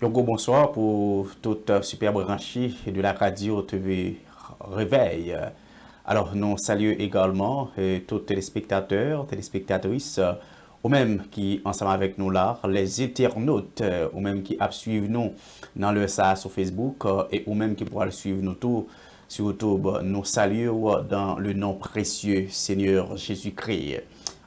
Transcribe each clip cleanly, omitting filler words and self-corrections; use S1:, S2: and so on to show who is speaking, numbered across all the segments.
S1: Un gros bonsoir pour toute super branchée de la radio TV Réveil. Alors, nous saluons également tous les téléspectateurs, téléspectatrices, ou même qui ensemble avec nous là, les internautes, ou même qui suivent nous dans le SA sur Facebook, et ou même qui pourra suivre nous tout sur YouTube. Nous saluons dans le nom précieux Seigneur Jésus-Christ.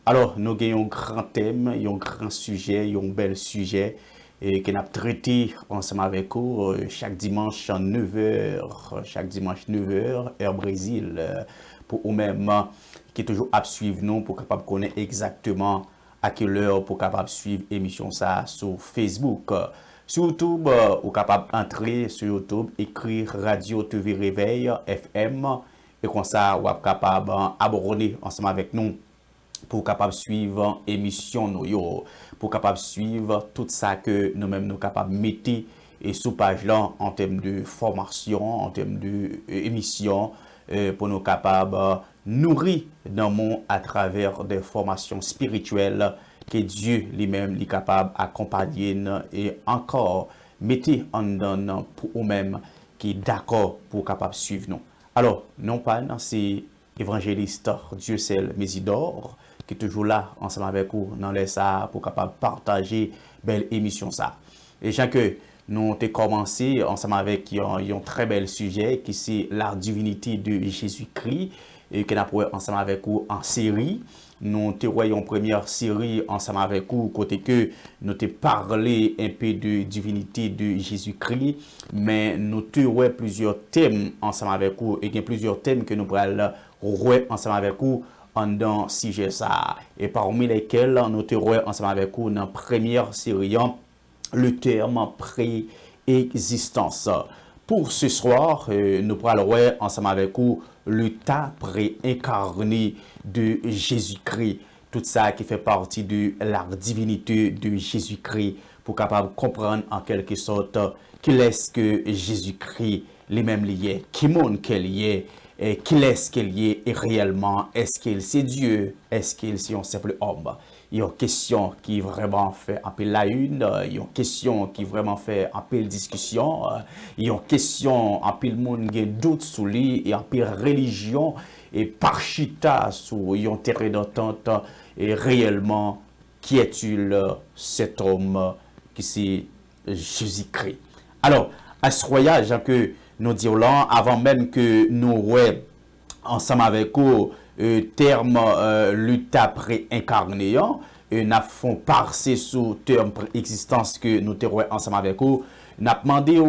S1: Alors, nous avons un grand thème, un grand sujet, un bel sujet et qu'on a traité ensemble avec vous chaque dimanche à 9h, chaque dimanche 9h, heure Brésil, pour vous-même qui est toujours à suivre nous, pour capable connaître exactement à quelle heure pour capable suivre l'émission ça sur Facebook. Sur YouTube, vous capable entrer sur YouTube, écrire Radio TV Réveil FM, et comme ça, vous êtes capable abonner ensemble avec nous pour capable suivre émission nous pour capable suivre tout ça que nous-mêmes nous capable mettre et sous page là en termes de formation, en termes de émission pour nous capable nourrir dans le monde à travers des formations spirituelles que Dieu lui-même est capable d'accompagner et encore mettre en donne pour nous-mêmes qui est d'accord pour capable suivre nous. Alors, non pas c'est évangéliste Dieu seul Mésidor qui est toujours là ensemble avec vous dans les ça pour capable partager belle émission ça. Et j'ai que nous avons commencé ensemble avec un très bel sujet qui c'est la divinité de Jésus-Christ et que nous avons ensemble avec vous en série. Nous avons une première série ensemble avec vous côté que nous avons parlé un peu de divinité de Jésus-Christ, mais nous avons plusieurs thèmes ensemble avec vous et il y a plusieurs thèmes que nous pourrons voir ensemble avec vous dans sujet ça et parmi lesquels nous avons ensemble avec vous dans la première série le terme préexistence. Pour ce soir, nous pourrons voir ensemble avec vous le tas préincarné de Jésus-Christ. Tout ça qui fait partie de la divinité de Jésus-Christ pour capable comprendre en quelque sorte qui est-ce que Jésus-Christ lui-même lié, qui monde qu'il est, et qui est-ce qu'il est et réellement, est-ce qu'il c'est Dieu, est-ce qu'il c'est un simple homme. Il y a une question qui vraiment fait un peu la une, il y a une question qui vraiment fait un peu de discussion, il y a une question, un peu le monde qui doute sur lui, et un peu religion, et parchita sur un terrain d'entente, et réellement, qui est-il cet homme qui c'est Jésus-Christ. Alors, à ce voyage que nous disons là, avant même que nous voyons ensemble avec vous terme l'état préincarné, nous avons passé sur terme préexistence que nous avons ensemble avec vous. Nous avons demandé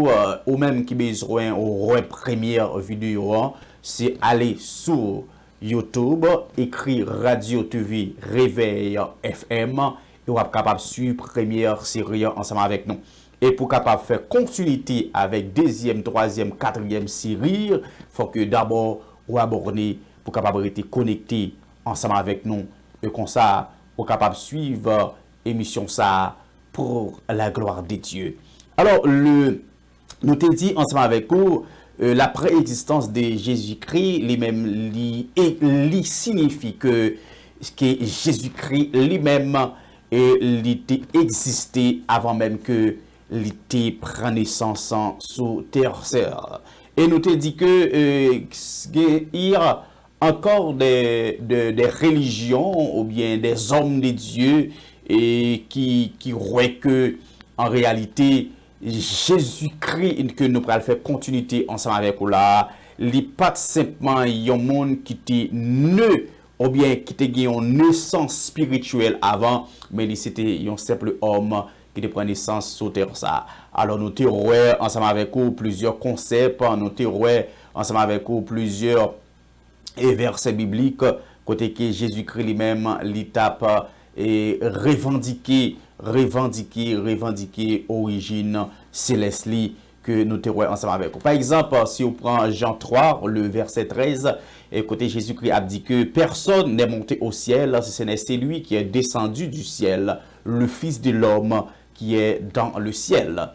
S1: aux mêmes qui besoin aux première vidéo, c'est aller sur YouTube, écrire Radio TV Réveil FM et vous êtes capable de suivre première série ensemble avec nous. Et pour capable faire continuité avec deuxième, troisième, quatrième série, il faut que d'abord vous abonnez pour capable être connecté ensemble avec nous. Et comme ça, vous capable de suivre l'émission ça pour la gloire de Dieu. Alors, nous te dit ensemble avec vous, la préexistence de Jésus-Christ, lui-même, signifie que Jésus-Christ lui-même était existé avant même que l'été prend naissance sous terre. Et nous te dit que il y a encore des religions ou bien des hommes de Dieu et qui croient que en réalité Jésus-Christ que nous pourrons faire continuité ensemble avec vous là, il n'est pas simplement un monde qui était né ou bien qui était une naissance spirituelle avant, mais c'était un simple homme qui te prend naissance sur terre ça. Alors nous te ensemble avec vous plusieurs concepts, nous te ensemble avec vous plusieurs versets bibliques côté que Jésus-Christ lui-même l'étape et revendiquer origine céleste que nous te ensemble avec vous. Par exemple, si on prend Jean 3, le verset 13, et côté Jésus-Christ a dit que personne n'est monté au ciel, si ce n'est celui qui est descendu du ciel, le Fils de l'homme qui est dans le ciel.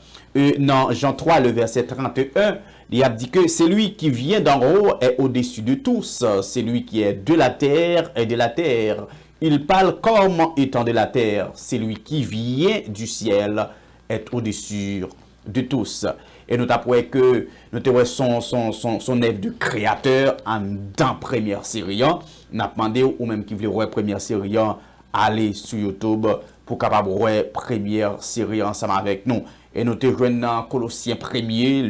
S1: Dans Jean 3, le verset 31, il a dit que celui qui vient d'en haut est au-dessus de tous. Celui qui est de la terre est de la terre. Il parle comme étant de la terre. Celui qui vient du ciel est au-dessus de tous. Et nous t'apprêtons que nous te son œuvre de créateur en dans première série. Nous avons demandé ou même qui voulait voir première série, aller sur YouTube pour capable voir première série ensemble avec nous. Et nous te joignons dans Colossiens 1er,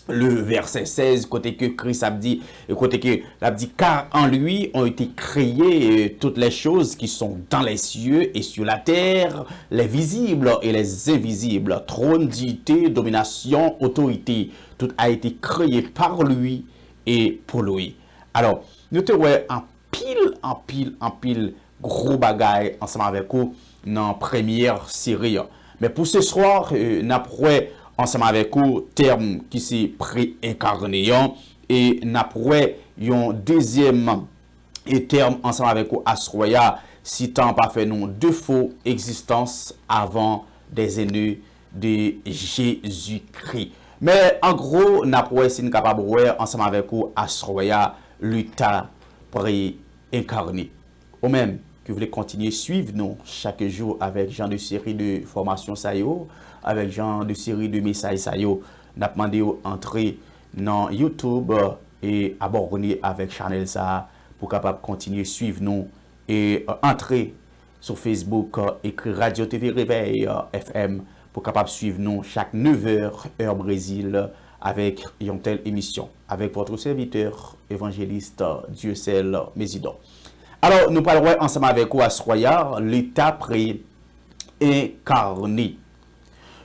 S1: le verset 16, côté que Christ a dit, côté que a dit, car en lui ont été créées toutes les choses qui sont dans les cieux et sur la terre, les visibles et les invisibles, trône, dignité, domination, autorité, tout a été créé par lui et pour lui. Alors, nous te voyons en pile, gros bagaille ensemble avec vous dans première série. Mais pour ce soir, nous avons ensemble avec vous terme qui s'est pré-incarné et nous avons un deuxième terme ensemble avec vous Asroya, citant pas fait non deux faux existences avant des aînés de Jésus-Christ. Mais en gros, nous avons essayé de capable ensemble avec vous Asroya, l'état pré-incarné. Ou même que vous voulez continuer à suivre nous chaque jour avec genre de série de formation Sayo, avec genre de série de messages Sayo, nous avons demandé d'entrer dans YouTube et abonner avec channel ça pour capable continuer à suivre nous et entrer sur Facebook, écrire Radio TV Réveil FM pour capable suivre nous chaque 9h heure Brésil avec une telle émission avec votre serviteur évangéliste Dieucel Mésidon. Alors, nous parlerons ensemble avec vous à Soya, l'état pré-incarné.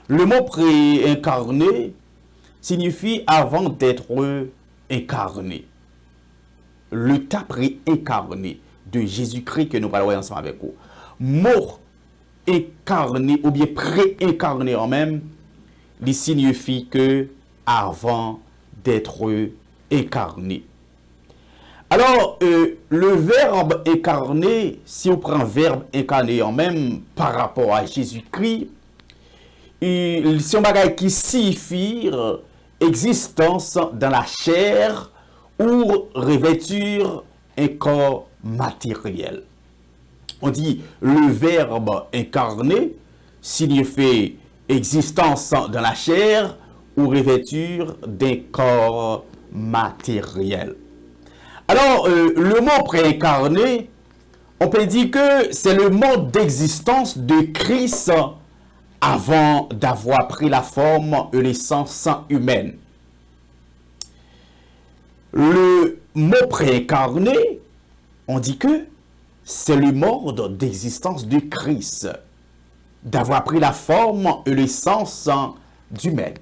S1: Le mot pré-incarné signifie avant d'être incarné. L'état pré-incarné de Jésus-Christ que nous parlerons ensemble avec vous. Mot incarné ou bien pré-incarné en même, il signifie que avant d'être incarné. Alors, le verbe incarné, si on prend verbe incarné en même par rapport à Jésus-Christ, c'est un bagage qui signifie existence dans la chair ou revêture un corps matériel. On dit le verbe incarné signifie existence dans la chair ou revêture d'un corps matériel. Alors, le mot préincarné, on peut dire que c'est le mode d'existence de Christ avant d'avoir pris la forme et l'essence humaine. Le mot préincarné, on dit que c'est le mode d'existence de Christ, d'avoir pris la forme et l'essence humaine.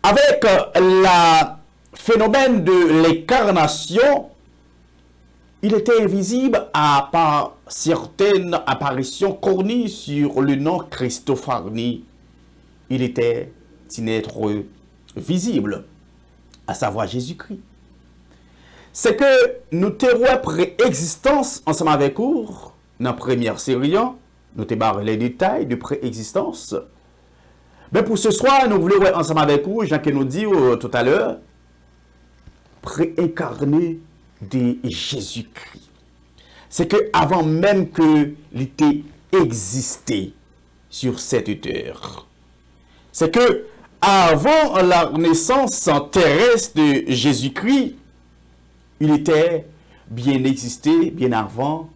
S1: Avec la phénomène de l'incarnation, il était invisible à part certaines apparitions cornies sur le nom Christophanie. Il était un être visible, à savoir Jésus-Christ. C'est que nous avons préexistence ensemble avec vous, dans la première série, nous avons les détails de préexistence. Mais pour ce soir, nous voulons voir ensemble avec vous, Jean qui nous dit tout à l'heure, préincarné de Jésus-Christ. C'est que avant même que l'ité existait sur cette terre. C'est que avant la naissance terrestre de Jésus-Christ, il était bien existé, bien avant,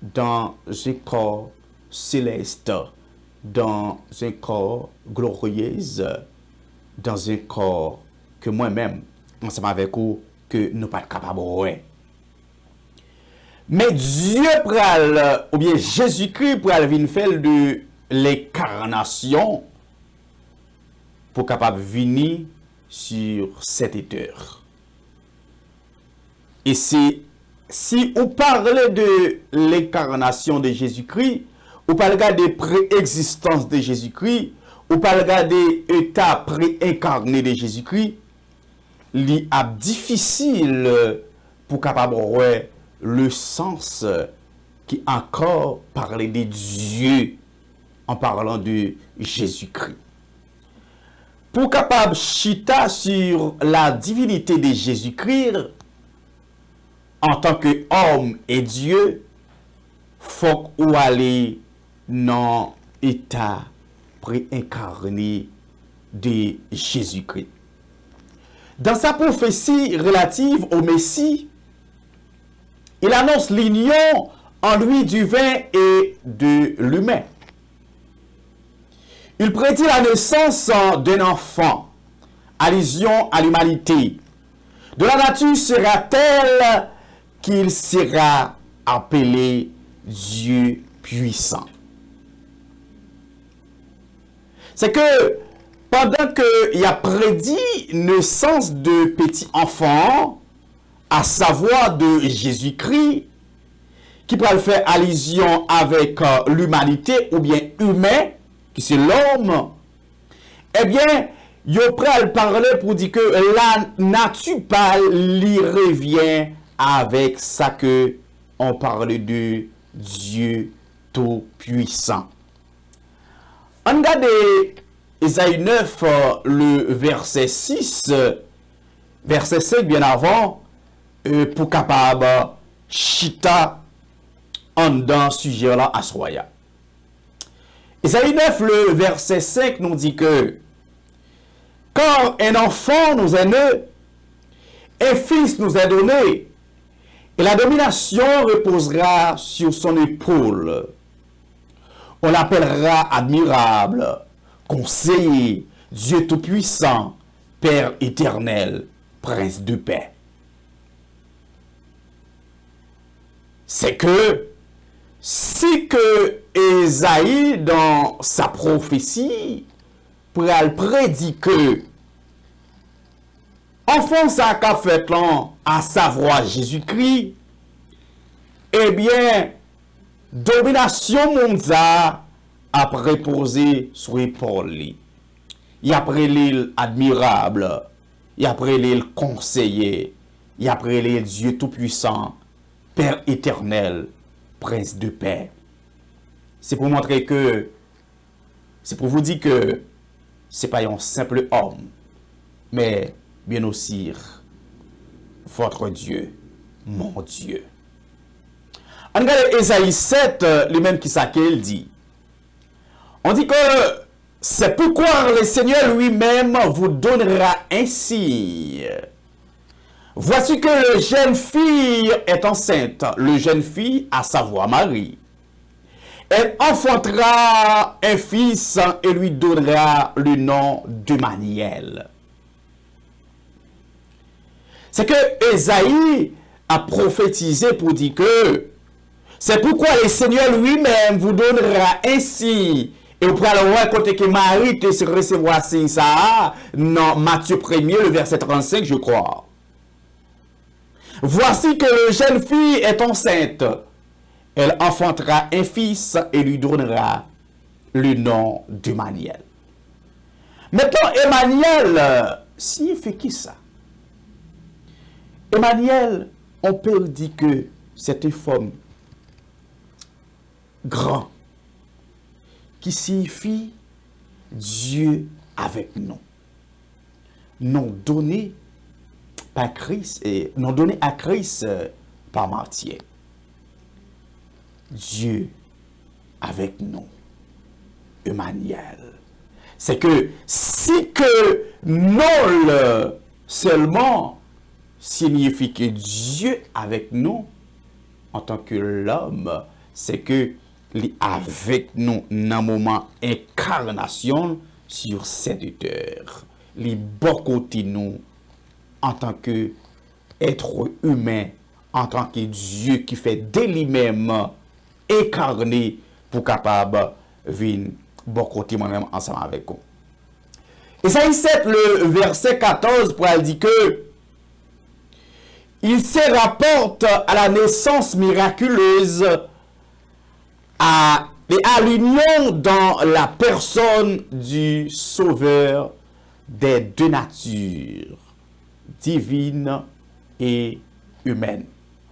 S1: dans un corps céleste, dans un corps glorieux, dans un corps que moi-même, ensemble avec vous, que nous ne sommes pas capables de voir. Mais Dieu pral, ou bien Jésus-Christ pral venir faire de l'incarnation pour capable venir sur cette terre. Et si on parle de l'incarnation de Jésus-Christ, on parle de préexistence de Jésus-Christ, on parle de l'état préincarné de Jésus-Christ, il est difficile pour capable voir le sens qui encore parler de Dieu en parlant de Jésus-Christ. Pour capable chita sur la divinité de Jésus-Christ en tant qu'homme et Dieu, faut ou aller dans état préincarné de Jésus-Christ. Dans sa prophétie relative au Messie, il annonce l'union en lui du vin et de l'humain. Il prédit la naissance d'un enfant, allusion à l'humanité. De la nature sera telle qu'il sera appelé Dieu puissant. C'est que pendant qu'il a prédit naissance de petits enfants, à savoir de Jésus-Christ, qui pourrait faire allusion avec l'humanité ou bien humain, qui c'est l'homme, eh bien, il pourrait parler pour dire que la nature parle, lui revient avec ça que on parle de Dieu tout-puissant. On regarde Ésaïe 9, le verset 6, verset 5 bien avant, pour capable chita en dans sujet là à soya. Ésaïe 9, le verset 5 nous dit que quand un enfant nous est né, un fils nous est donné, et la domination reposera sur son épaule. On l'appellera admirable, conseiller, Dieu tout-puissant, Père éternel, Prince de paix. C'est que si que Ésaïe, dans sa prophétie, prédit que enfant ça qu'a fait là, à savoir Jésus-Christ, eh bien, domination mondiale a reposé sur l'épaule. Il a pris l'île admirable, il a pris l'île conseiller, il a pris l'île Dieu tout-puissant, Père éternel, Prince de paix. C'est pour montrer que, c'est pour vous dire que c'est pas un simple homme, mais bien aussi votre Dieu, mon Dieu. On regarde Ésaïe 7, lui-même qui ça qu'il dit. On dit que c'est pourquoi le Seigneur lui-même vous donnera ainsi. Voici que le jeune fille est enceinte, le jeune fille, à savoir Marie. Elle enfantera un fils et lui donnera le nom d'Emmanuel. C'est que Ésaïe a prophétisé pour dire que c'est pourquoi le Seigneur lui-même vous donnera ainsi. Et vous pourrez le voir côté que Marie te recevoir ça dans Matthieu 1er, le verset 35, je crois. Voici que le jeune fille est enceinte. Elle enfantera un fils et lui donnera le nom d'Emmanuel. Maintenant, Emmanuel signifie qui ça? Emmanuel, on peut dire que c'est une forme grand qui signifie Dieu avec nous. Non donné par Christ et non donné à Christ par Matthieu. Dieu avec nous. Emmanuel. C'est que si que non seulement signifie que Dieu avec nous en tant que l'homme, c'est que il avec nous dans le moment incarnation sur cette terre. Il est bon côté nous en tant que être humain, en tant que Dieu qui fait de lui-même incarné pour capable venir bon côté moi-même ensemble avec vous. Ésaïe 7, le verset 14, pour elle dit que il se rapporte à la naissance miraculeuse à l'union dans la personne du Sauveur des deux natures, divine et humaine.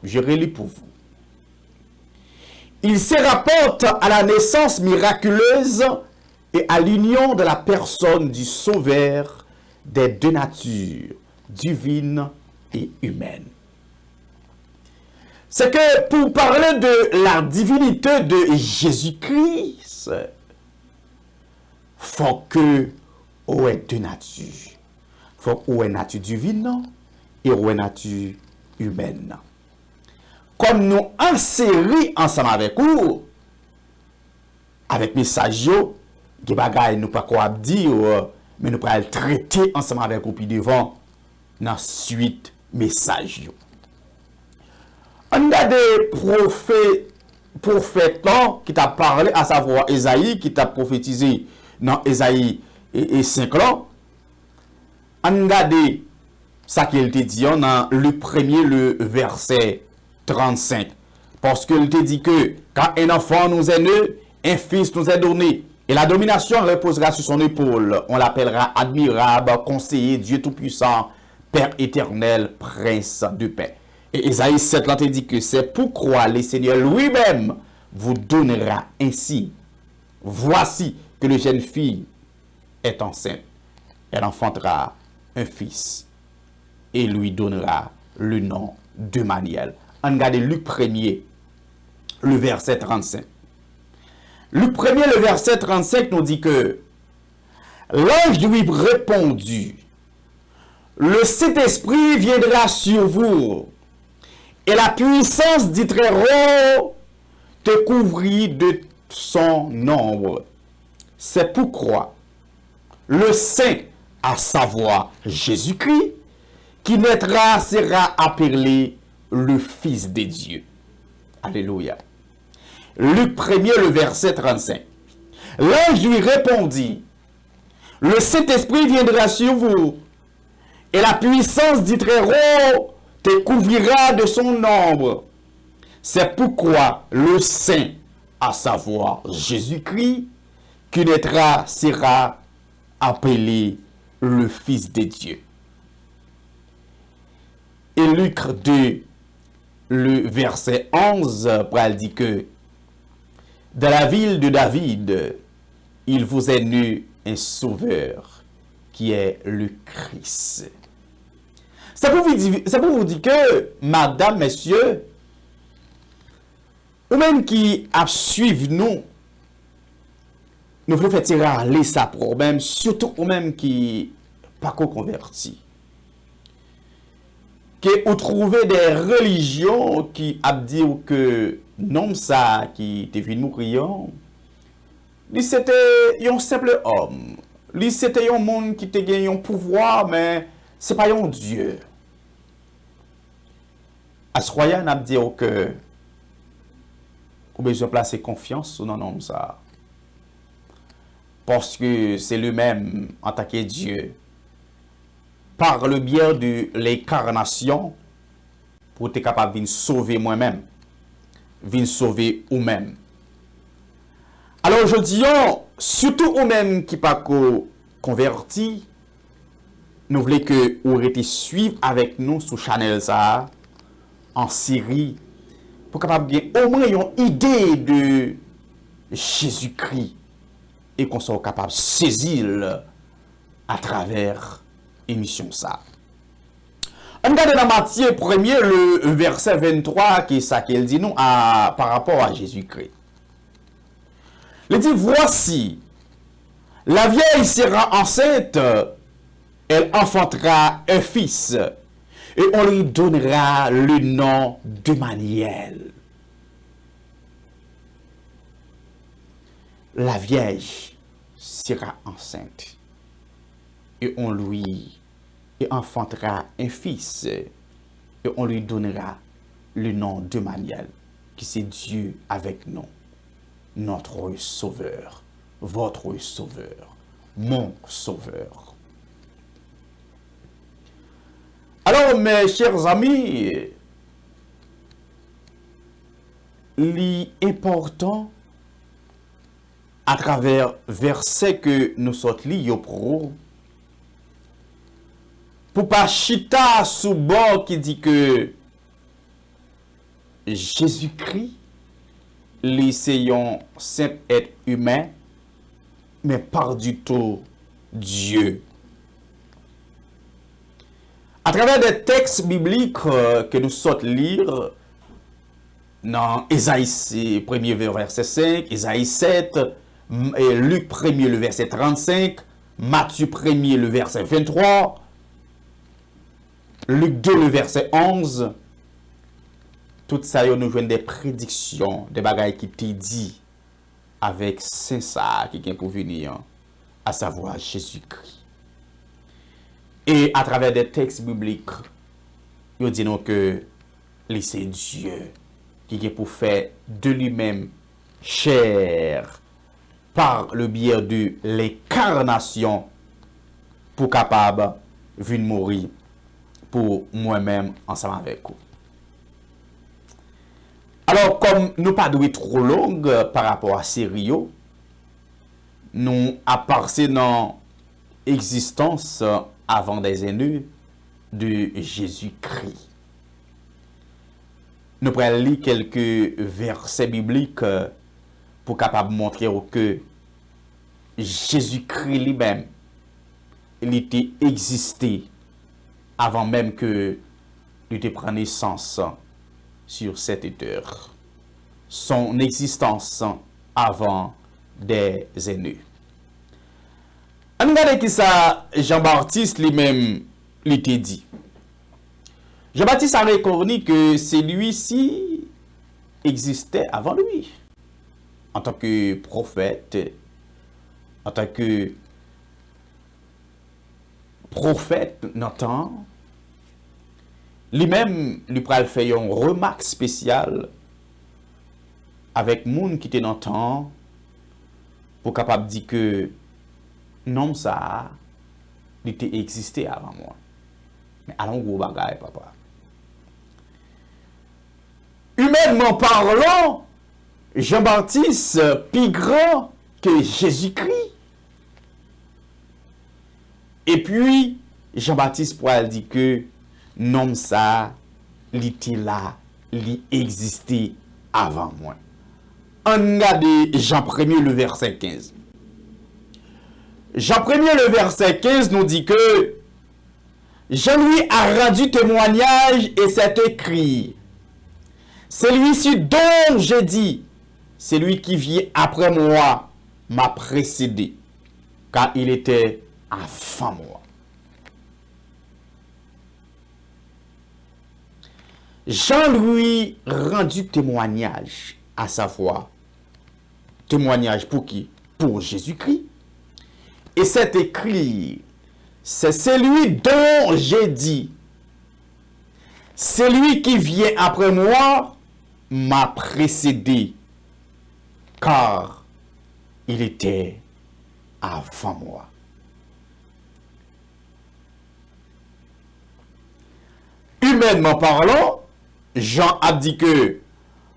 S1: Je relis pour vous. Il se rapporte à la naissance miraculeuse et à l'union de la personne du Sauveur des deux natures, divine et humaine. C'est que pour parler de la divinité de Jésus-Christ, faut que ou est de nature. Faut ou est nature divine et ou est nature humaine. Comme nous insérons ensemble avec vous, avec message qui bagay nous pas quoi dire, mais nous pas traiter ensemble avec vous puis devant dans suite message. On a des prophètes qui t'a parlé, à savoir Esaïe, qui t'a prophétisé dans Esaïe et 5 ans. On a des ça qu'il te dit dans le premier, le verset 35. Parce qu'il te dit que quand un enfant nous est né, un fils nous est donné, et la domination reposera sur son épaule. On l'appellera admirable, conseiller, Dieu tout-puissant, Père éternel, prince de paix. Et Esaïe 7 là te dit que c'est pourquoi le Seigneur lui-même vous donnera ainsi. Voici que la jeune fille est enceinte. Elle enfantera un fils et lui donnera le nom de Emmanuel. On regarde Luc 1er, le verset 35. Luc 1er, le verset 35 nous dit que l'ange lui répondit, le Saint-Esprit viendra sur vous et la puissance du Très-Haut te couvrit de son ombre. C'est pourquoi le Saint, à savoir Jésus-Christ, qui naîtra sera appelé le Fils de Dieu. Alléluia. Luc 1er, le verset 35. L'ange lui répondit, le Saint-Esprit viendra sur vous, et la puissance du Très-Haut te couvrira de son ombre. C'est pourquoi le Saint, à savoir Jésus-Christ, qui naîtra sera appelé le Fils de Dieu. Et Luc 2, le verset 11, Paul dit que dans la ville de David, il vous est né un sauveur qui est le Christ. Ça pour vous dire que, madame, messieurs, ou même qui a suivi nous voulons faire tirer aller ça problème, surtout ou même qui pas converti. Que vous trouvez des religions qui a dit que non ça qui te venu mourir, lui c'était un simple homme. Lui c'était un monde qui te gagne un pouvoir mais c'est pas un Dieu. À ce royaume n'a dit que vous besoin placer confiance sur non homme ça. Parce que c'est lui-même en tant que Dieu par le biais de l'incarnation pour être capable de sauver moi-même, de sauver vous-même. Alors je dis, surtout vous-même qui pas converti, nous voulons que vous restez suivre avec nous sur Channel ça en Syrie pour capable de au moins une idée de Jésus-Christ et qu'on soit capable de saisir à travers émission ça. On regarde dans Matthieu 1er le verset 23 qui est ça qu'il dit nous par rapport à Jésus-Christ. Il dit voici la vieille sera enceinte, elle enfantera un fils et on lui donnera le nom d'Emmanuel. La vieille sera enceinte et on lui enfantera un fils et on lui donnera le nom d'Emmanuel, qui c'est Dieu avec nous, notre sauveur, votre sauveur, mon sauveur. Alors mes chers amis, l'important à travers verset que nous sommes liés pour pas chita sous bord qui dit que Jésus-Christ, l'essayant simple être humain, mais par du tout Dieu. À travers des textes bibliques que nous sommes lire, dans Ésaïe 1er verset 5, Ésaïe 7, et Luc 1er, le verset 35, Matthieu 1er, le verset 23, Luc 2, le verset 11, tout ça, nous jouons des prédictions, des bagailles qui t'ont dit avec Saint ça qui vient pour venir, à savoir Jésus-Christ. Et à travers des textes bibliques, nous disons que c'est Dieu qui vient pour faire de lui-même chair par le biais de l'incarnation pour capable venir mourir pour moi-même ensemble avec vous. Alors, comme nous pas de trop longue par rapport à Sério, nous à passer dans l'existence avant des années de Jésus-Christ. Nous prenons lire quelques versets bibliques pour capable montrer que Jésus-Christ lui-même, il était existé avant même que il te prenne naissance sur cette terre. Son existence avant des années. On regarde qui ça Jean-Baptiste lui-même l'était dit. Jean-Baptiste a reconnu que celui-ci existait avant lui. En tant que prophète, n'entend, lui-même, lui pral fait une remarque spéciale avec moun qui te n'entend pour capable dire que non ça, il était existé avant moi. Mais allons gros bagaille, papa. Humainement parlant, Jean-Baptiste plus grand que Jésus-Christ. Et puis, Jean-Baptiste pourrait dire que non ça, il était là, il existait avant moi. On regarde Jean 1er le verset 15. Jean 1er le verset 15 nous dit que Jean lui a rendu témoignage et c'est écrit. Celui-ci dont j'ai dit, celui qui vient après moi m'a précédé, car il était avant moi. Jean lui rendu témoignage, à savoir, témoignage pour qui? Pour Jésus-Christ. Et c'est écrit, c'est celui dont j'ai dit, celui qui vient après moi m'a précédé, car il était avant moi. Humainement parlant, Jean a dit que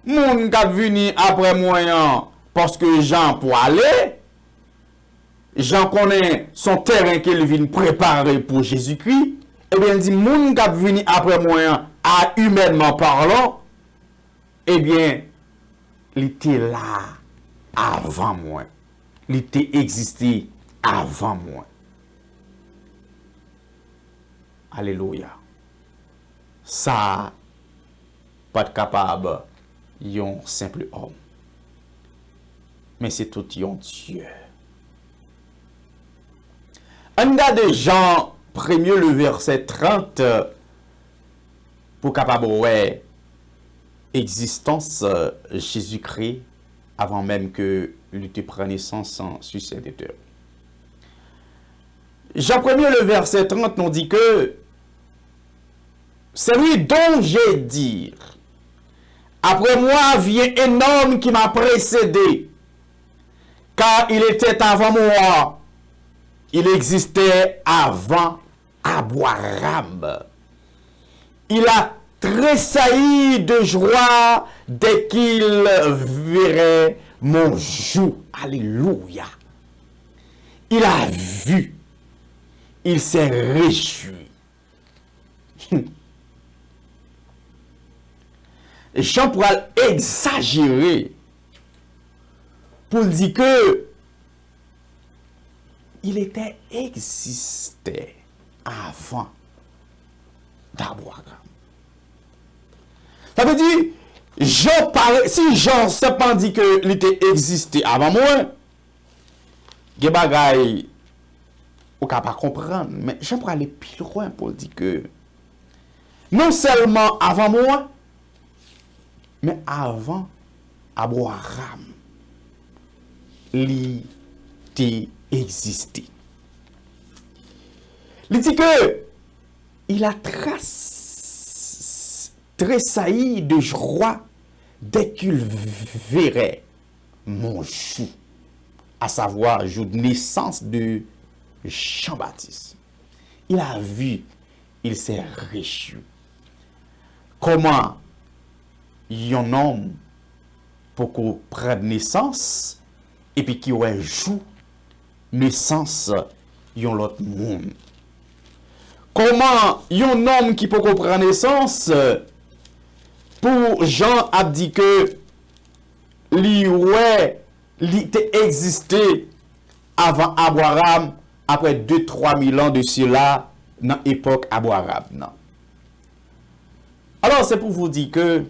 S1: moun qui venu après moi parce que Jean pour aller, Jean connaît son terrain qu'il vient préparer pour Jésus-Christ. Eh bien, il dit moun qui venu après moi à humainement parlant, eh bien, il était là avant moi. Il était existé avant moi. Alléluia. Ça, pas de capable, yon simple homme. Mais c'est tout yon Dieu. On a de Jean 1er le verset 30 pour capable ouais existence Jésus-Christ avant même que il te prenne naissance sur cette terre. Jean 1er le verset 30 nous dit que c'est lui dont j'ai dit. Après moi vient un homme qui m'a précédé, car il était avant moi. Il existait avant Abraham. Il a tressailli de joie dès qu'il verrait mon jour. Alléluia. Il a vu. Il s'est réjoui. Jean pourra exagérer pour dire que il était existé avant d'Abraham. Ça veut dire, si Jean cependant dit qu'il était existé avant moi, Gen bagay ou ka pas comprendre, mais j'aimerais aller plus loin pour dire que non seulement avant moi, mais avant Abraham, li te existé. Il dit que il a tressailli de joie dès qu'il verrait mon jour, à savoir jour de naissance de Jean-Baptiste. Il a vu, il s'est réjoui. Comment un homme pour qu'on prenne naissance et puis qui aurait joue naissance yon l'autre monde. Comment un homme qui peut prendre naissance pour Jean a dit que li existé avant Abraham après 2-3 000 ans de cela dans l'époque Abraham. Non. Alors c'est pour vous dire que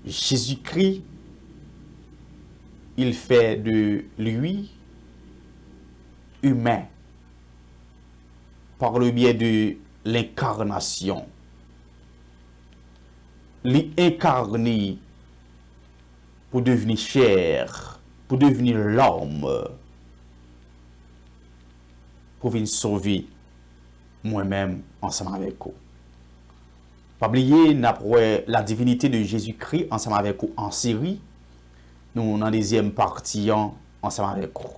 S1: Jésus-Christ, il fait de lui humain par le biais de l'incarnation. L'incarné pour devenir chair, pour devenir l'homme, pour venir sauver moi-même ensemble avec vous. Pas oublier la divinité de Jésus-Christ ensemble avec vous en série. Nous, dans la deuxième partie, ensemble avec vous.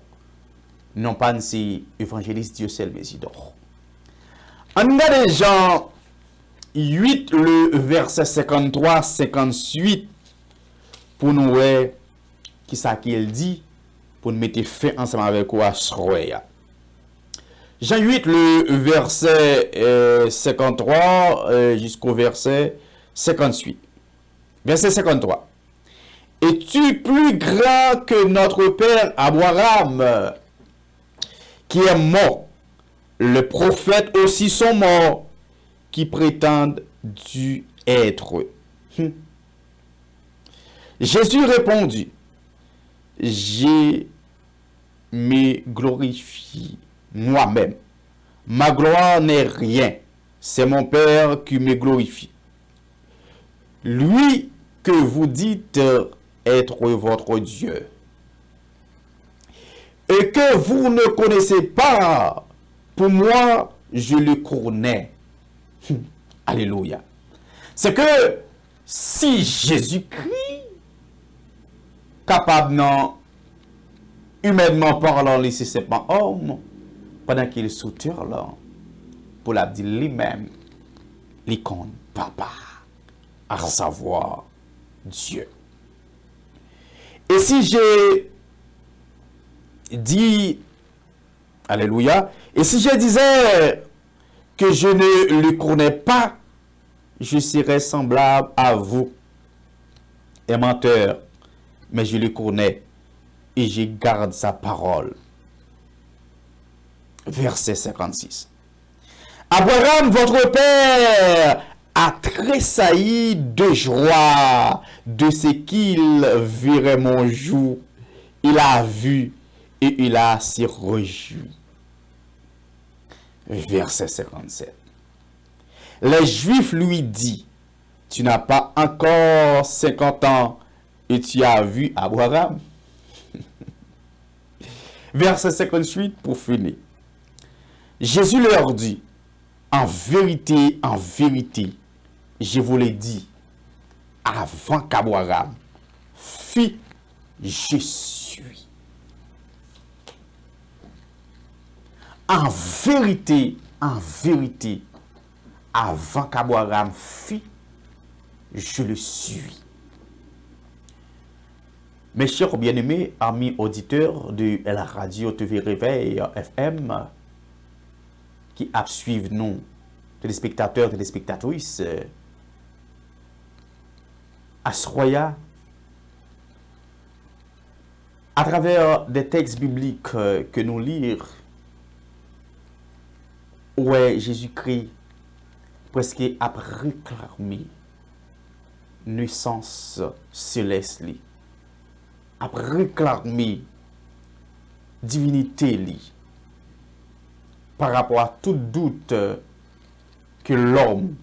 S1: Non pas c'est évangéliste Dieu seul Mésidor. En regardant Jean 8, le verset 53-58, pour nous voir qui ça qu'il dit, pour nous mettre fin ensemble avec vous à Sroya. Jean 8, le verset 53 jusqu'au verset 58. Verset 53. Es-tu plus grand que notre père Abraham, qui est mort? Les prophètes aussi sont morts, qui prétendent dû être. Jésus répondit, je me glorifie moi-même. Ma gloire n'est rien. C'est mon Père qui me glorifie. Lui que vous dites être votre Dieu. Et que vous ne connaissez pas, pour moi, je le connais. Alléluia. C'est que si Jésus-Christ, capable, non, humainement parlant, laisser simplement homme, pendant qu'il est sous terre là, pour la dire lui-même, l'icône papa, à savoir Dieu. Et si j'ai dit, alléluia, et si je disais que je ne le connais pas, je serais semblable à vous, un menteur, mais je le connais et je garde sa parole. Verset 56. Abraham, votre père, a tressailli de joie de ce qu'il verrait mon jour. Il a vu et il a s'y réjoui. Verset 57. Les Juifs lui disent, tu n'as pas encore 50 ans et tu as vu Abraham. Verset 58 pour finir. Jésus leur dit, en vérité, je vous l'ai dit, avant qu'Abraham fît, je suis. En vérité, avant qu'Abraham fît, je le suis. Mes chers bien-aimés, amis auditeurs de la radio TV Réveil FM, qui suivent nous, téléspectateurs, téléspectatrices, à Sroya, à travers des textes bibliques que nous lisons, où Jésus-Christ presque a réclamé naissance céleste, a réclamé divinité li, par rapport à tout doute que l'homme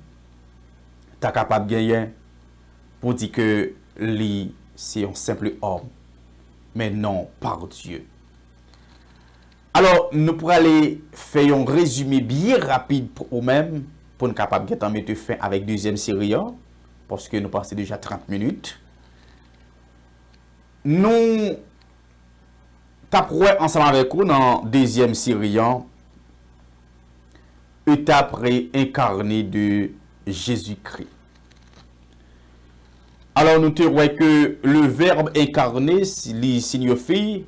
S1: est capable de gagner pour dire que lui, c'est un simple homme, mais non par Dieu. Alors, nous pourrons aller faire un résumé bien rapide pour nous-mêmes, pour nous capables de mettre fin avec deuxième série, parce que nous passons déjà 30 minutes. Nous taperons ensemble avec vous dans deuxième série, étape réincarnée de Jésus-Christ. Alors, nous verrons que le verbe incarné signifie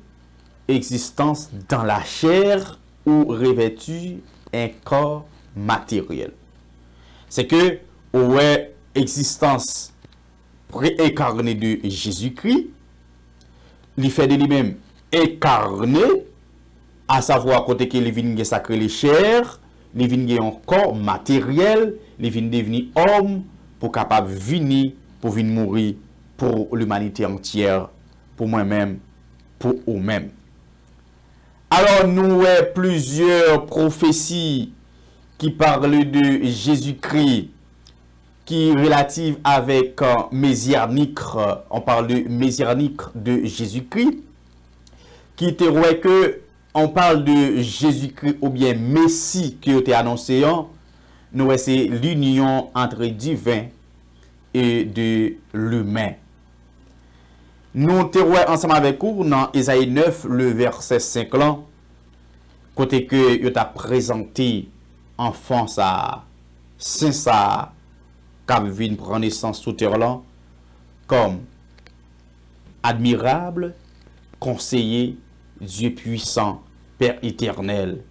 S1: existence dans la chair ou revêtu un corps matériel. C'est que, ouais, existence préincarnée de Jésus-Christ, il fait de lui-même incarné, à savoir côté que il vient sacré les chairs, il vient un corps matériel, il vient devenir homme pour capable venir pour venir mourir pour l'humanité entière, pour moi-même, pour eux-mêmes. Alors nous avons plusieurs prophéties qui parlent de Jésus-Christ, qui relative avec Messianique, on parle de Messianique de Jésus-Christ, qui te que on parle de Jésus-Christ ou bien Messie qui a été annoncé, nous c'est l'union entre divin et de l'humain. Nous te ensemble avec vous dans Isaïe 9, le verset 5 là, côté que il t'a présenté enfant ça, saint ça, qui vient prendre naissance sous terre là, comme admirable, conseiller, Dieu puissant, Père éternel,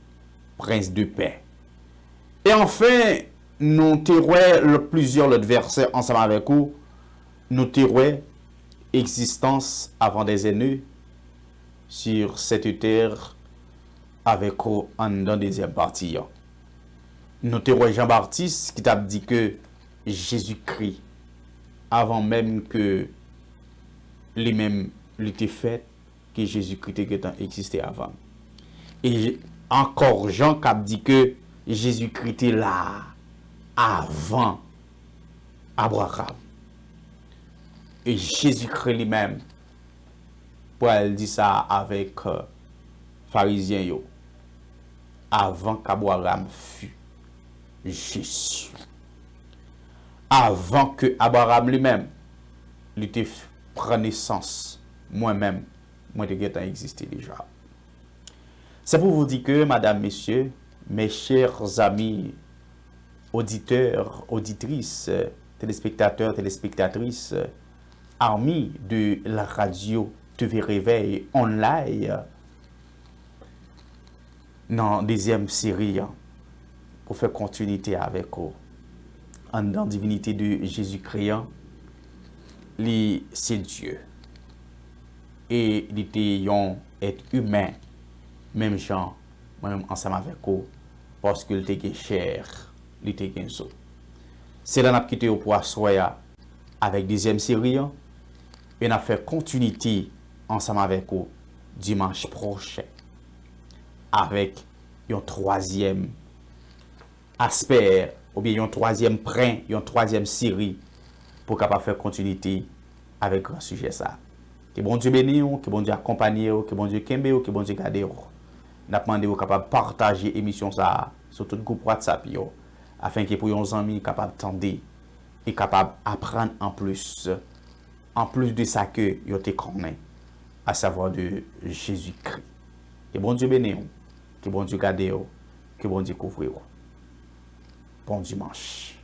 S1: Prince de paix. Et enfin, nous terons plusieurs autres versets ensemble avec vous. Nous terons existence avant des aînés sur cette terre avec vous en dans deuxième partie. Nous terons Jean-Baptiste qui t'a dit que Jésus-Christ, avant même que lui-même l'était fait, que Jésus-Christ existait avant. Et encore Jean qui a dit que Jésus-Christ était là avant Abraham. Et Jésus-Christ lui-même, pour elle dit ça avec pharisiens yo, avant qu'Abraham fût Jésus. Avant que Abraham lui-même lui prenne naissance, moi-même, moi de guet existé déjà. C'est pour vous dire que, madame, messieurs, mes chers amis, auditeurs, auditrices, téléspectateurs, téléspectatrices, amis de la radio TV Réveil online, dans deuxième série, pour faire continuité avec vous, en dans divinité de Jésus-Christ, c'est Dieu. Et il était un être humain, même gens, moi-même ensemble avec vous, parce qu'il était cher, il était so. C'est là qu'on a quitté au poisson avec deuxième série, et on a fait continuité ensemble avec vous dimanche prochain, avec un troisième aspect, ou bien un troisième point, une troisième série, pour capable faire continuité avec grand sujet ça. Que bon Dieu bénisse, que bon Dieu accompagne, que bon Dieu kembe, que bon Dieu garde. N'a demandé vous capable partager émission ça sur tout groupe WhatsApp yo, afin que pour vos amis capable tendre et capable apprendre en plus de ça que yo te connaît, à savoir de Jésus-Christ. Que bon Dieu bénisse, que bon Dieu garde, que bon Dieu couvre. Bon dimanche.